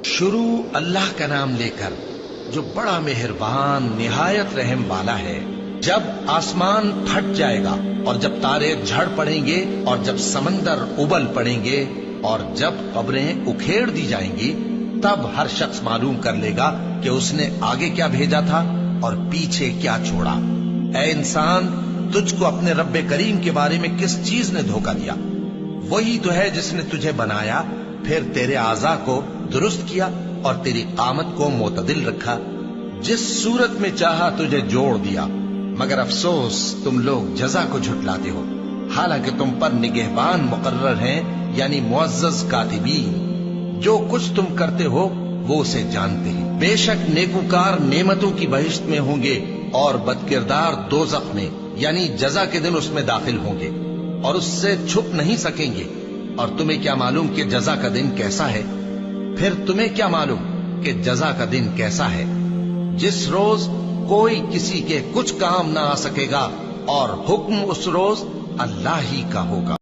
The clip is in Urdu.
شروع اللہ کا نام لے کر جو بڑا مہربان نہایت رحم والا ہے۔ جب آسمان پھٹ جائے گا اور جب تارے جھڑ پڑیں گے اور جب سمندر ابل پڑیں گے اور جب قبریں اکھیڑ دی جائیں گی، تب ہر شخص معلوم کر لے گا کہ اس نے آگے کیا بھیجا تھا اور پیچھے کیا چھوڑا۔ اے انسان، تجھ کو اپنے رب کریم کے بارے میں کس چیز نے دھوکہ دیا؟ وہی تو ہے جس نے تجھے بنایا، پھر تیرے اعضاء کو درست کیا اور تیری قامت کو معتدل رکھا، جس صورت میں چاہا تجھے جوڑ دیا۔ مگر افسوس تم لوگ جزا کو جھٹلاتے ہو، حالانکہ تم پر نگہبان مقرر ہیں، یعنی معزز کاتبین۔ جو کچھ تم کرتے ہو وہ اسے جانتے ہیں۔ بے شک نیکوکار نعمتوں کی بہشت میں ہوں گے اور بدکردار دوزخ میں، یعنی جزا کے دن اس میں داخل ہوں گے اور اس سے چھپ نہیں سکیں گے۔ اور تمہیں کیا معلوم کہ جزا کا دن کیسا ہے؟ پھر تمہیں کیا معلوم کہ جزا کا دن کیسا ہے؟ جس روز کوئی کسی کے کچھ کام نہ آ سکے گا اور حکم اس روز اللہ ہی کا ہوگا۔